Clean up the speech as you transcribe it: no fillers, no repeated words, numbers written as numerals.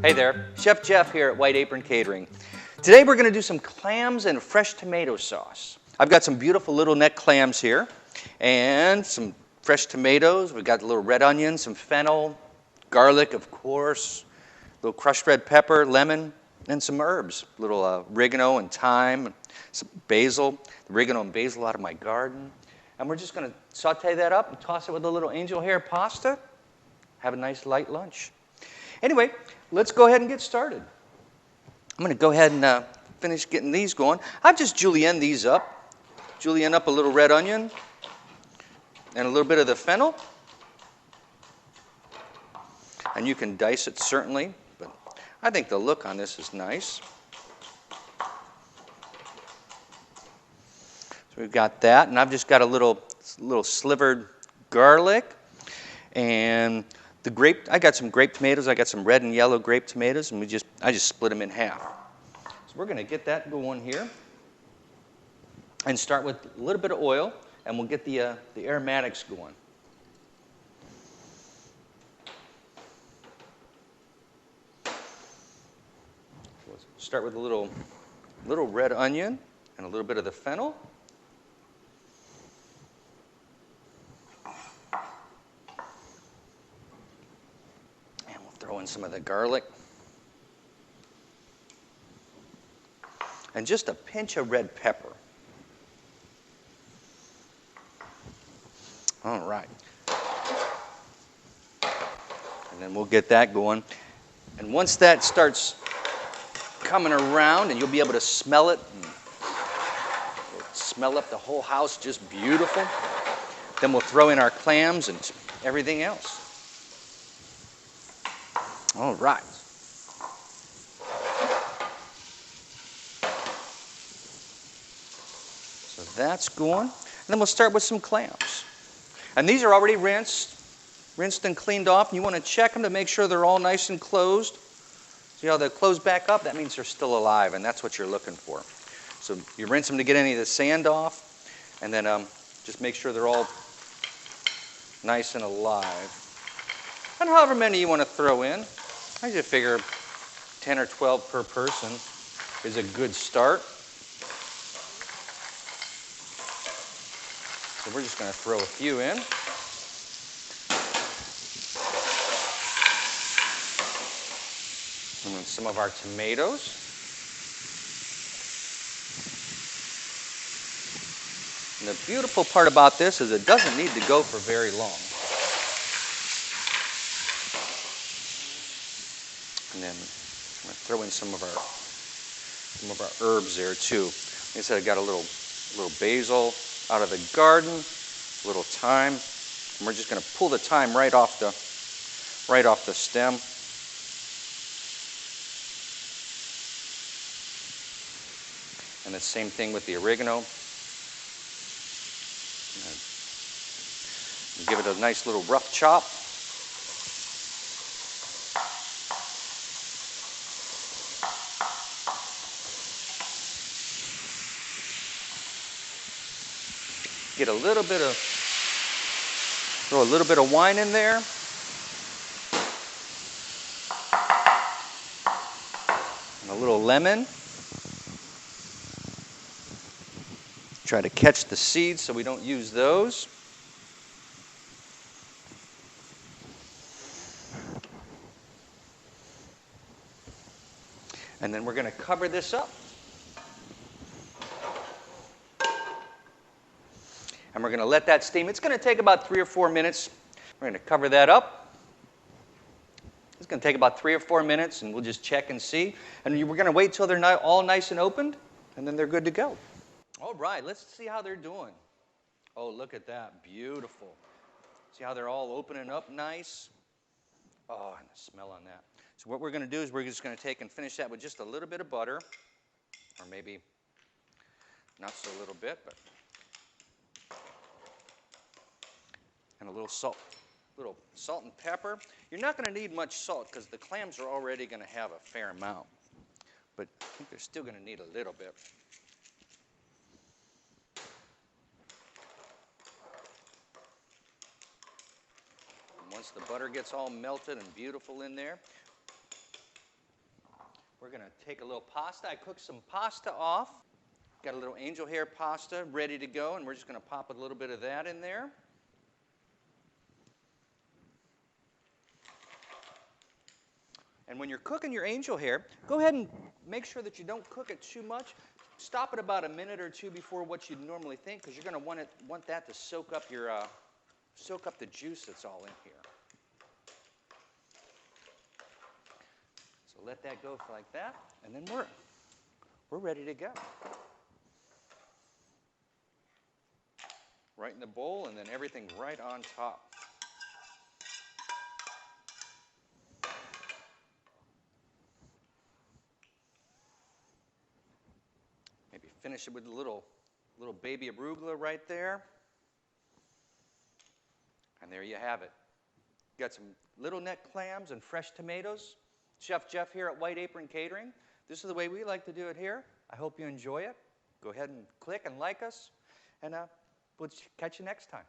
Hey there, Chef Jeff here at White Apron Catering. Today we're going to do some clams and fresh tomato sauce. I've got some beautiful little neck clams here and some fresh tomatoes. We've got a little red onion, some fennel, garlic of course, a little crushed red pepper, lemon, and some herbs. A little oregano and thyme, some basil, the oregano and basil out of my garden. And we're just going to saute that up and toss it with a little angel hair pasta. Have a nice light lunch. Anyway, let's go ahead and get started. I'm going to go ahead and finish getting these going. I've just julienne these up. Julienne up a little red onion and a little bit of the fennel. And you can dice it certainly, but I think the look on this is nice. So we've got that, and I've just got a little slivered garlic, and the grape. I got some grape tomatoes. I got some red and yellow grape tomatoes, and I just split them in half. So we're going to get that going here, and start with a little bit of oil, and we'll get the aromatics going. Let's start with a little red onion and a little bit of the fennel. Throw in some of the garlic. And just a pinch of red pepper. All right. And then we'll get that going. And once that starts coming around, and you'll be able to smell it, and it'll smell up the whole house just beautiful. Then we'll throw in our clams and everything else. All right. So that's going. And then we'll start with some clams. And these are already rinsed and cleaned off. And you want to check them to make sure they're all nice and closed. See how they're closed back up? That means they're still alive, and that's what you're looking for. So you rinse them to get any of the sand off, and then just make sure they're all nice and alive. And however many you want to throw in. I just figure 10 or 12 per person is a good start. So we're just going to throw a few in. And then some of our tomatoes. And the beautiful part about this is it doesn't need to go for very long. And then I'm going to throw in some of our herbs there too. Like I said, I got a little basil out of the garden, a little thyme, and we're just going to pull the thyme right off the stem. And the same thing with the oregano. Give it a nice little rough chop. Get throw a little bit of wine in there. And a little lemon. Try to catch the seeds so we don't use those. And then we're going to cover this up. And we're going to let that steam. It's going to take about 3 or 4 minutes. We're going to cover that up. It's going to take about 3 or 4 minutes, and we'll just check and see. And we're going to wait till they're all nice and opened, and then they're good to go. All right, let's see how they're doing. Oh, look at that. Beautiful. See how they're all opening up nice? Oh, and the smell on that. So what we're going to do is we're just going to take and finish that with just a little bit of butter, or maybe not so little bit, but and a little salt and pepper. You're not going to need much salt because the clams are already going to have a fair amount, but I think they're still going to need a little bit. And once the butter gets all melted and beautiful in there, We're going to take a little pasta. I cooked some pasta off. Got a little angel hair pasta ready to go, and we're just going to pop a little bit of that in there. And when you're cooking your angel hair, go ahead and make sure that you don't cook it too much. Stop it about a minute or two before what you'd normally think, because you're going to want that to soak up the juice that's all in here. So let that go like that, and then we're ready to go. Right in the bowl, and then everything right on top. Maybe finish it with a little baby arugula right there. And there you have it. Got some little neck clams and fresh tomatoes. Chef Jeff here at White Apron Catering. This is the way we like to do it here. I hope you enjoy it. Go ahead and click and like us, and we'll catch you next time.